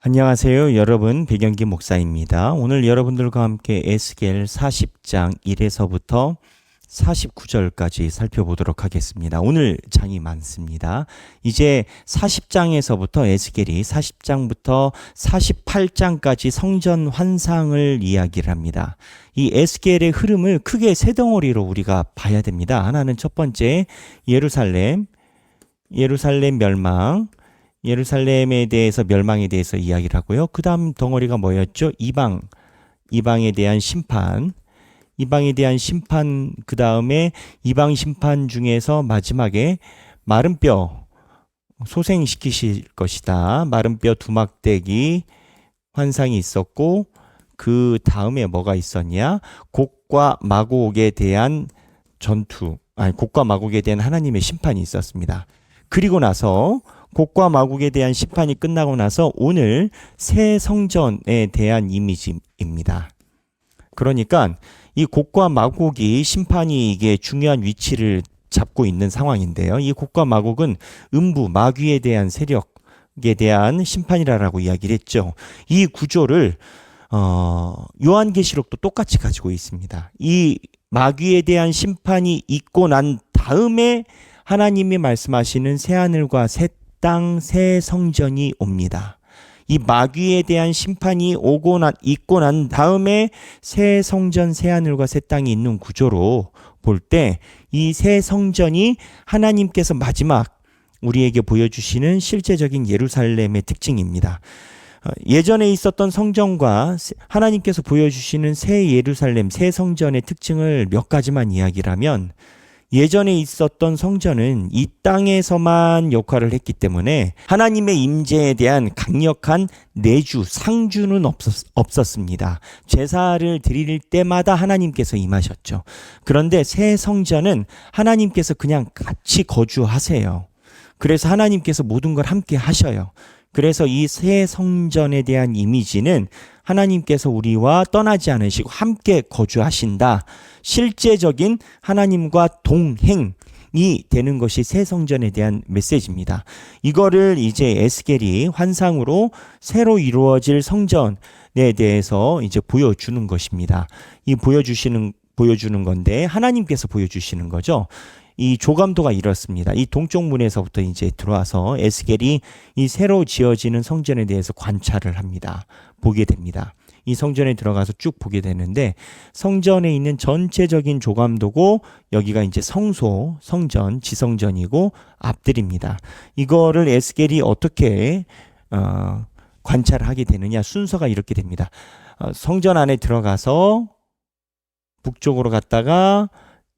안녕하세요. 여러분, 백영기 목사입니다. 오늘 여러분들과 함께 에스겔 40장 1에서부터 49절까지 살펴보도록 하겠습니다. 오늘 장이 많습니다. 이제 40장에서부터 에스겔이 40장부터 48장까지 성전 환상을 이야기를 합니다. 이 에스겔의 흐름을 크게 세 덩어리로 우리가 봐야 됩니다. 하나는 첫 번째 예루살렘 멸망, 예루살렘에 대해서 멸망에 대해서 이야기를 하고요. 그 다음 덩어리가 뭐였죠? 이방에 대한 심판, 그 다음에 이방 심판 중에서 마지막에 마른 뼈 소생시키실 것이다. 마른 뼈 두막대기 환상이 있었고, 그 다음에 뭐가 있었냐? 곡과 마곡에 대한 곡과 마곡에 대한 하나님의 심판이 있었습니다. 그리고 나서 곡과 마곡에 대한 심판이 끝나고 나서 오늘 새 성전에 대한 이미지입니다. 그러니까 이 곡과 마곡이 심판이 이게 중요한 위치를 잡고 있는 상황인데요. 이 곡과 마곡은 마귀에 대한 세력에 대한 심판이라고 이야기를 했죠. 이 구조를 요한계시록도 똑같이 가지고 있습니다. 이 마귀에 대한 심판이 있고 난 다음에 하나님이 말씀하시는 새하늘과 새 땅, 새 성전이 옵니다. 이 마귀에 대한 심판이 있고 난 다음에 새 성전, 새 하늘과 새 땅이 있는 구조로 볼 때 이 새 성전이 하나님께서 마지막 우리에게 보여주시는 실제적인 예루살렘의 특징입니다. 예전에 있었던 성전과 하나님께서 보여주시는 새 예루살렘, 새 성전의 특징을 몇 가지만 이야기를 하면, 예전에 있었던 성전은 이 땅에서만 역할을 했기 때문에 하나님의 임재에 대한 강력한 내주, 상주는 없었습니다. 제사를 드릴 때마다 하나님께서 임하셨죠. 그런데 새 성전은 하나님께서 그냥 같이 거주하세요. 그래서 하나님께서 모든 걸 함께 하셔요. 그래서 이 새 성전에 대한 이미지는 하나님께서 우리와 떠나지 않으시고 함께 거주하신다. 실제적인 하나님과 동행이 되는 것이 새 성전에 대한 메시지입니다. 이거를 이제 에스겔이 환상으로 새로 이루어질 성전에 대해서 이제 보여주는 것입니다. 이 보여주는 건데 하나님께서 보여주시는 거죠. 이 조감도가 이렇습니다. 이 동쪽 문에서부터 이제 들어와서 에스겔이 이 새로 지어지는 성전에 대해서 관찰을 합니다. 보게 됩니다. 이 성전에 들어가서 쭉 보게 되는데, 성전에 있는 전체적인 조감도고, 여기가 이제 성전, 지성전이고 앞들입니다. 이거를 에스겔이 어떻게 관찰하게 되느냐? 순서가 이렇게 됩니다. 성전 안에 들어가서 북쪽으로 갔다가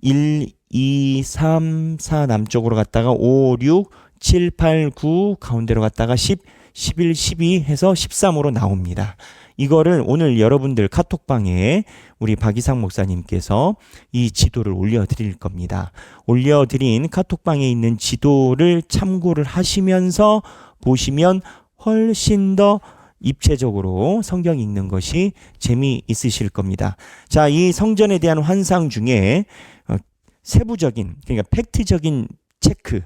1, 2, 3, 4 남쪽으로 갔다가 5, 6, 7, 8, 9 가운데로 갔다가 10, 11, 12 해서 13으로 나옵니다. 이거를 오늘 여러분들 카톡방에 우리 박이상 목사님께서 이 지도를 올려드릴 겁니다. 올려드린 카톡방에 있는 지도를 참고를 하시면서 보시면 훨씬 더 입체적으로 성경 읽는 것이 재미있으실 겁니다. 자, 이 성전에 대한 환상 중에 세부적인, 그러니까 팩트적인 체크,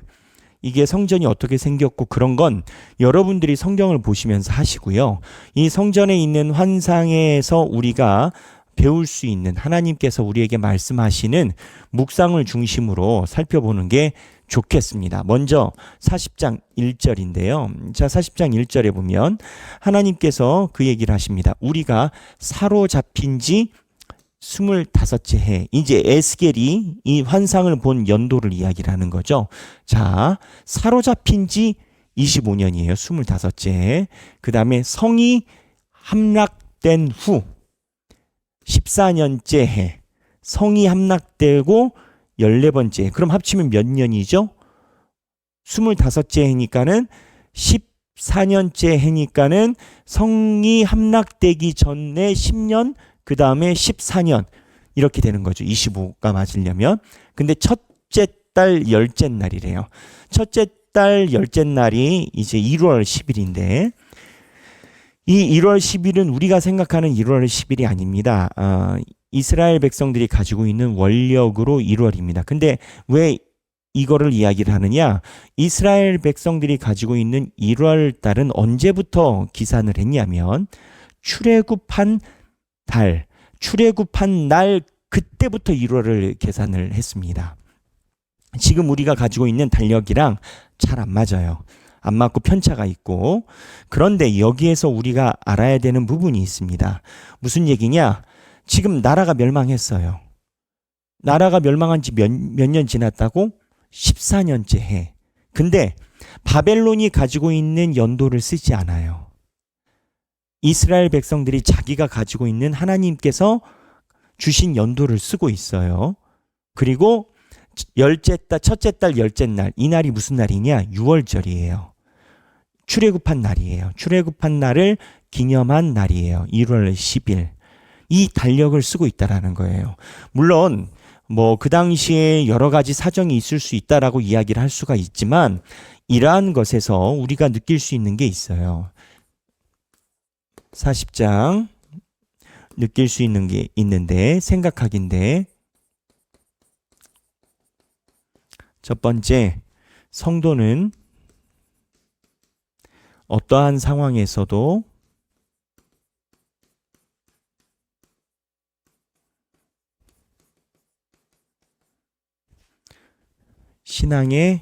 이게 성전이 어떻게 생겼고 그런 건 여러분들이 성경을 보시면서 하시고요. 이 성전에 있는 환상에서 우리가 배울 수 있는, 하나님께서 우리에게 말씀하시는 묵상을 중심으로 살펴보는 게 좋겠습니다. 먼저 40장 1절인데요. 자, 40장 1절에 보면 하나님께서 그 얘기를 하십니다. 우리가 사로잡힌 지 25째 해. 이제 에스겔이 이 환상을 본 연도를 이야기를 하는 거죠. 자, 사로잡힌 지 25년이에요. 25째 해. 그 다음에 성이 함락된 후 14년째 해. 성이 함락되고 14번째 해. 그럼 합치면 몇 년이죠? 25째 해니까는 14년째 해니까는 성이 함락되기 전에 10년, 그 다음에 14년 이렇게 되는 거죠. 25가 맞으려면. 근데 첫째 달 열째 날이래요. 첫째 달 열째 날이 이제 1월 10일인데 이 1월 10일은 우리가 생각하는 1월 10일이 아닙니다. 이스라엘 백성들이 가지고 있는 원력으로 1월입니다. 근데 왜 이거를 이야기를 하느냐? 이스라엘 백성들이 가지고 있는 1월 달은 언제부터 기산을 했냐면 출애굽한 달, 출애굽한 날 그때부터 1월을 계산을 했습니다. 지금 우리가 가지고 있는 달력이랑 잘 안 맞아요. 안 맞고 편차가 있고. 그런데 여기에서 우리가 알아야 되는 부분이 있습니다. 무슨 얘기냐? 지금 나라가 멸망했어요. 나라가 멸망한 지 몇 년 지났다고? 14년째 해. 근데 바벨론이 가지고 있는 연도를 쓰지 않아요. 이스라엘 백성들이 자기가 가지고 있는 하나님께서 주신 연도를 쓰고 있어요. 그리고 첫째 달 열째 날, 이 날이 무슨 날이냐? 6월절이에요. 출애굽한 날이에요. 출애굽한 날을 기념한 날이에요. 1월 10일. 이 달력을 쓰고 있다라는 거예요. 물론 그 당시에 여러 가지 사정이 있을 수 있다라고 이야기를 할 수가 있지만 이러한 것에서 우리가 느낄 수 있는 게 있어요. 40장 느낄 수 있는 게 있는데 생각하기인데 첫 번째, 성도는 어떠한 상황에서도 신앙의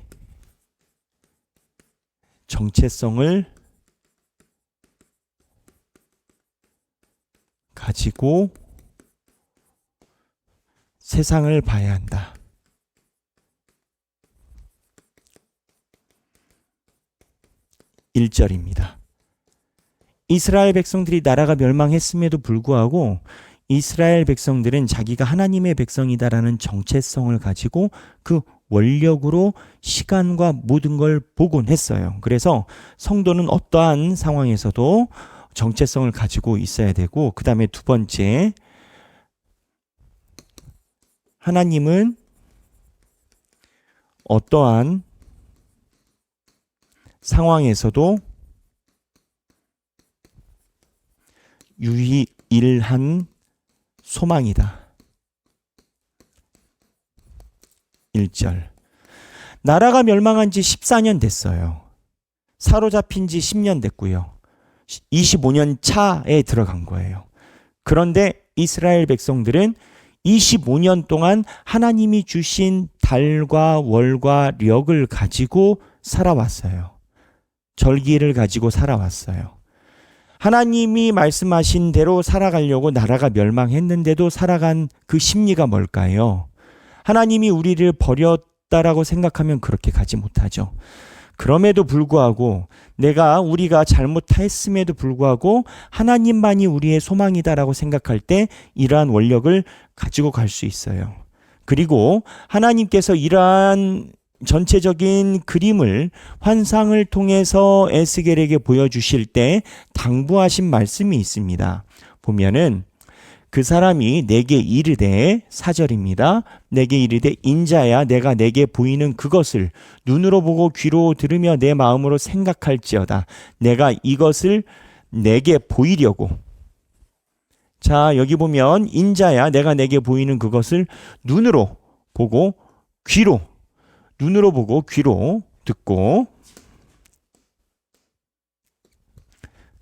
정체성을 가지고 세상을 봐야 한다. (1절입니다) 이스라엘 백성들이 나라가 멸망했음에도 불구하고 이스라엘 백성들은 자기가 하나님의 백성이다라는 정체성을 가지고 그 원력으로 시간과 모든 걸 복원했어요. 그래서 성도는 어떠한 상황에서도 정체성을 가지고 있어야 되고, 그 다음에 두 번째, 하나님은 어떠한 상황에서도 유일한 소망이다. 1절. 나라가 멸망한 지 14년 됐어요. 사로잡힌 지 10년 됐고요. 25년 차에 들어간 거예요. 그런데 이스라엘 백성들은 25년 동안 하나님이 주신 달과 월과 력을 가지고 살아왔어요. 절기를 가지고 살아왔어요. 하나님이 말씀하신 대로 살아가려고 나라가 멸망했는데도 살아간 그 심리가 뭘까요? 하나님이 우리를 버렸다라고 생각하면 그렇게 가지 못하죠. 그럼에도 불구하고 우리가 잘못했음에도 불구하고 하나님만이 우리의 소망이다라고 생각할 때 이러한 원력을 가지고 갈 수 있어요. 그리고 하나님께서 이러한 전체적인 그림을 환상을 통해서 에스겔에게 보여주실 때 당부하신 말씀이 있습니다. 보면은 그 사람이 내게 이르되, 4절입니다. 내게 이르되 인자야 내가 내게 보이는 그것을 눈으로 보고 귀로 들으며 내 마음으로 생각할지어다. 내가 이것을 내게 보이려고. 자, 여기 보면 인자야 내가 내게 보이는 그것을 눈으로 보고 귀로, 눈으로 보고 귀로 듣고.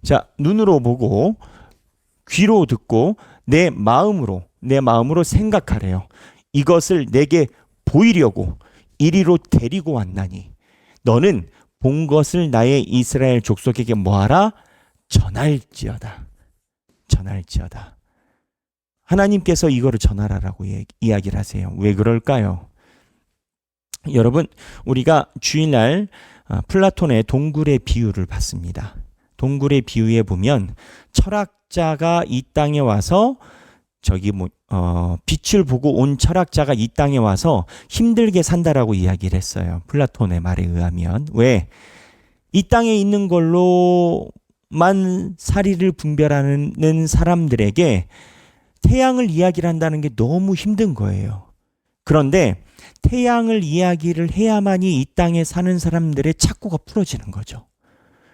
자, 눈으로 보고 귀로 듣고 내 마음으로 생각하래요. 이것을 내게 보이려고 이리로 데리고 왔나니 너는 본 것을 나의 이스라엘 족속에게 뭐하라? 전할지어다. 전할지어다. 하나님께서 이거를 전하라라고 이야기를 하세요. 왜 그럴까요? 여러분, 우리가 주일날 플라톤의 동굴의 비유를 봤습니다. 동굴의 비유에 보면 철학자가 이 땅에 와서 빛을 보고 온 철학자가 이 땅에 와서 힘들게 산다라고 이야기를 했어요. 플라톤의 말에 의하면. 왜? 이 땅에 있는 걸로만 사리를 분별하는 사람들에게 태양을 이야기를 한다는 게 너무 힘든 거예요. 그런데 태양을 이야기를 해야만이 이 땅에 사는 사람들의 착고가 풀어지는 거죠.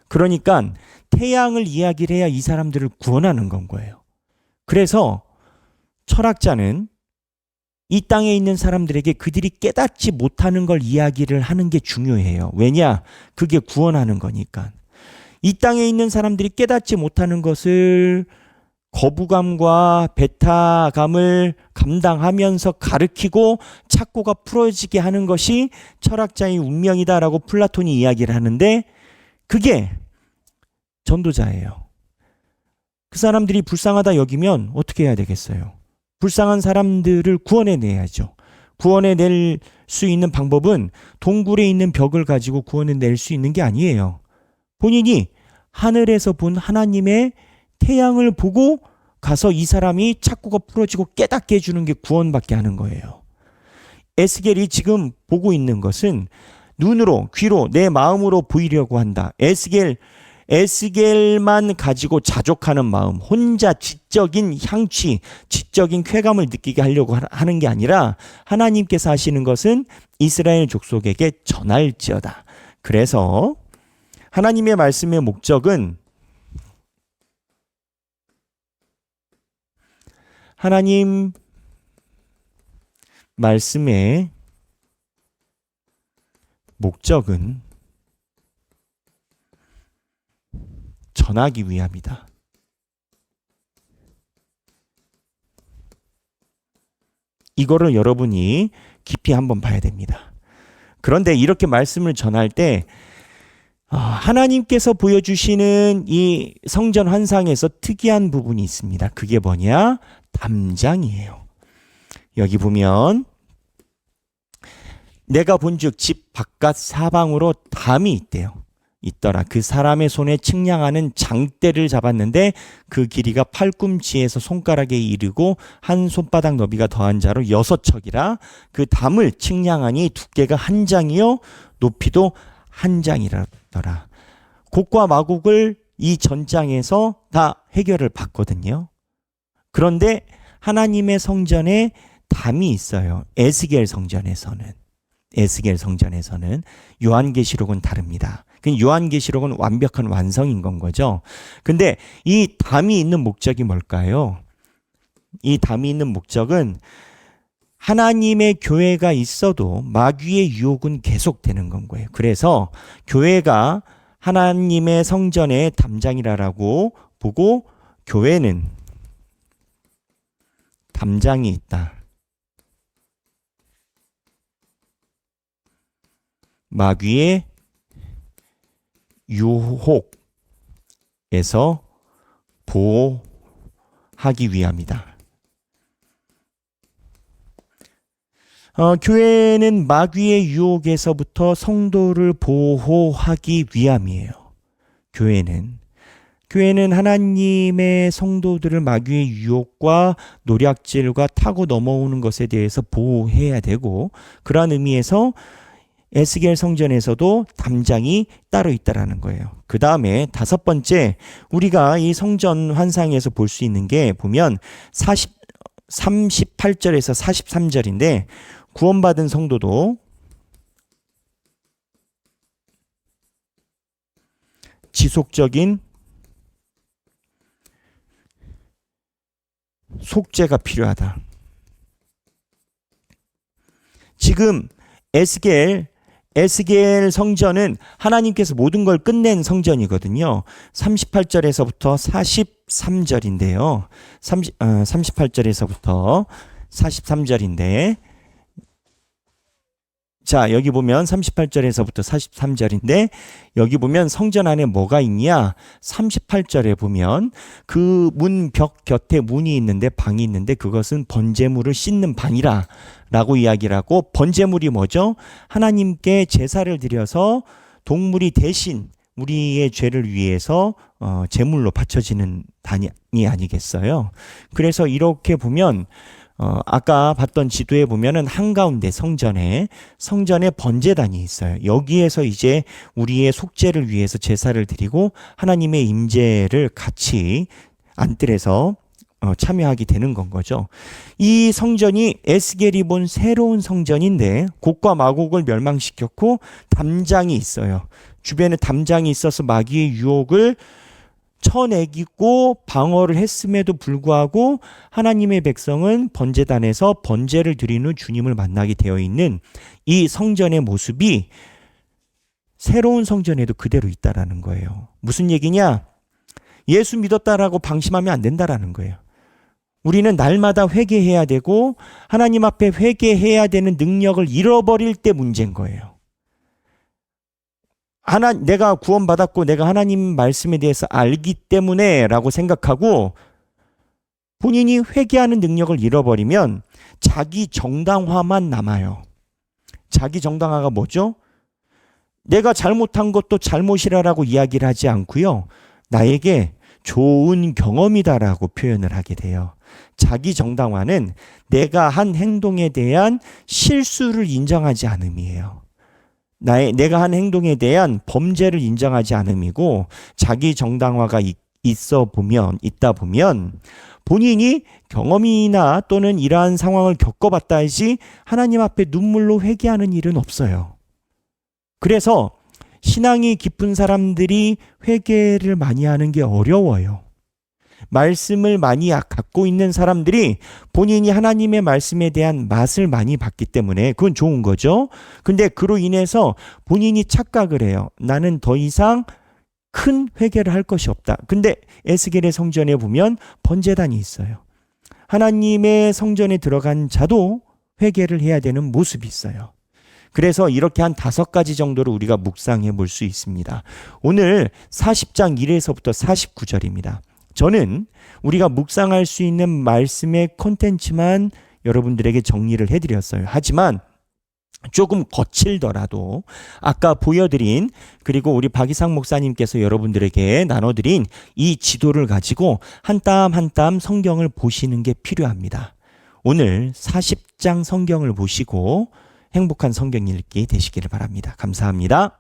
그러니까 태양을 이야기를 해야 이 사람들을 구원하는 건 거예요. 그래서 철학자는 이 땅에 있는 사람들에게 그들이 깨닫지 못하는 걸 이야기를 하는 게 중요해요. 왜냐? 그게 구원하는 거니까. 이 땅에 있는 사람들이 깨닫지 못하는 것을 거부감과 배타감을 감당하면서 가르치고 착고가 풀어지게 하는 것이 철학자의 운명이다라고 플라톤이 이야기를 하는데, 그게 전도자예요. 그 사람들이 불쌍하다 여기면 어떻게 해야 되겠어요? 불쌍한 사람들을 구원해내야죠. 구원해낼 수 있는 방법은 동굴에 있는 벽을 가지고 구원해낼 수 있는 게 아니에요. 본인이 하늘에서 본 하나님의 태양을 보고 가서 이 사람이 착고가 풀어지고 깨닫게 해주는 게 구원받게 하는 거예요. 에스겔이 지금 보고 있는 것은 눈으로, 귀로, 내 마음으로 보이려고 한다. 에스겔만 가지고 자족하는 마음, 혼자 지적인 향취, 지적인 쾌감을 느끼게 하려고 하는 게 아니라 하나님께서 하시는 것은 이스라엘 족속에게 전할지어다. 그래서 하나님의 말씀의 목적은 하나님 말씀의 목적은 전하기 위함이다. 이거를 여러분이 깊이 한번 봐야 됩니다. 그런데 이렇게 말씀을 전할 때 하나님께서 보여주시는 이 성전 환상에서 특이한 부분이 있습니다. 그게 뭐냐? 담장이에요. 여기 보면 내가 본즉 집 바깥 사방으로 담이 있더라. 그 사람의 손에 측량하는 장대를 잡았는데 그 길이가 팔꿈치에서 손가락에 이르고 한 손바닥 너비가 더한 자로 6척이라. 그 담을 측량하니 두께가 한 장이요 높이도 한 장이라더라. 곡과 마곡을 이 전장에서 다 해결을 받거든요. 그런데 하나님의 성전에 담이 있어요. 에스겔 성전에서는 요한계시록은 다릅니다. 요한계시록은 완벽한 완성인 건 거죠. 근데 이 담이 있는 목적이 뭘까요? 이 담이 있는 목적은 하나님의 교회가 있어도 마귀의 유혹은 계속되는 건 거예요. 그래서 교회가 하나님의 성전의 담장이라고 보고 교회는 담장이 있다. 마귀의 유혹에서 보호하기 위함이다. 교회는 마귀의 유혹에서부터 성도를 보호하기 위함이에요. 교회는 하나님의 성도들을 마귀의 유혹과 노략질과 타고 넘어오는 것에 대해서 보호해야 되고, 그러한 의미에서 에스겔 성전에서도 담장이 따로 있다라는 거예요. 그 다음에 5번째, 우리가 이 성전 환상에서 볼 수 있는 게 보면 38절에서 43절인데, 구원받은 성도도 지속적인 속죄가 필요하다. 지금 에스겔 성전은 하나님께서 모든 걸 끝낸 성전이거든요. 38절에서부터 43절인데요. 38절에서부터 43절인데, 자, 여기 보면 38절에서부터 43절인데, 여기 보면 성전 안에 뭐가 있냐? 38절에 보면 그 문 벽 곁에 문이 있는데, 방이 있는데, 그것은 번제물을 씻는 방이라 라고 이야기를 하고, 번제물이 뭐죠? 하나님께 제사를 드려서 동물이 대신 우리의 죄를 위해서 제물로 바쳐지는 단이 아니겠어요? 그래서 이렇게 보면 아까 봤던 지도에 보면은 한가운데 성전에 번제단이 있어요. 여기에서 이제 우리의 속죄를 위해서 제사를 드리고 하나님의 임재를 같이 안뜰에서 참여하게 되는 건 거죠. 이 성전이 에스겔이 본 새로운 성전인데, 곡과 마곡을 멸망시켰고 담장이 있어요. 주변에 담장이 있어서 마귀의 유혹을 쳐내기고 방어를 했음에도 불구하고 하나님의 백성은 번제단에서 번제를 드리는 주님을 만나게 되어 있는 이 성전의 모습이 새로운 성전에도 그대로 있다라는 거예요. 무슨 얘기냐? 예수 믿었다라고 방심하면 안 된다라는 거예요. 우리는 날마다 회개해야 되고 하나님 앞에 회개해야 되는 능력을 잃어버릴 때 문제인 거예요. 내가 구원받았고 내가 하나님 말씀에 대해서 알기 때문에 라고 생각하고 본인이 회개하는 능력을 잃어버리면 자기 정당화만 남아요. 자기 정당화가 뭐죠? 내가 잘못한 것도 잘못이라고 이야기를 하지 않고요. 나에게 좋은 경험이다라고 표현을 하게 돼요. 자기 정당화는 내가 한 행동에 대한 실수를 인정하지 않음이에요. 내가 한 행동에 대한 범죄를 인정하지 않음이고 자기 정당화가 있다 보면 본인이 경험이나 또는 이러한 상황을 겪어봤다 하지 하나님 앞에 눈물로 회개하는 일은 없어요. 그래서 신앙이 깊은 사람들이 회개를 많이 하는 게 어려워요. 말씀을 많이 갖고 있는 사람들이 본인이 하나님의 말씀에 대한 맛을 많이 봤기 때문에 그건 좋은 거죠. 근데 그로 인해서 본인이 착각을 해요. 나는 더 이상 큰 회개를 할 것이 없다. 근데 에스겔의 성전에 보면 번제단이 있어요. 하나님의 성전에 들어간 자도 회개를 해야 되는 모습이 있어요. 그래서 이렇게 한 5가지 정도를 우리가 묵상해 볼 수 있습니다. 오늘 40장 1에서부터 49절입니다. 저는 우리가 묵상할 수 있는 말씀의 콘텐츠만 여러분들에게 정리를 해드렸어요. 하지만 조금 거칠더라도 아까 보여드린 그리고 우리 박이상 목사님께서 여러분들에게 나눠드린 이 지도를 가지고 한 땀 한 땀 성경을 보시는 게 필요합니다. 오늘 40장 성경을 보시고 행복한 성경 읽기 되시기를 바랍니다. 감사합니다.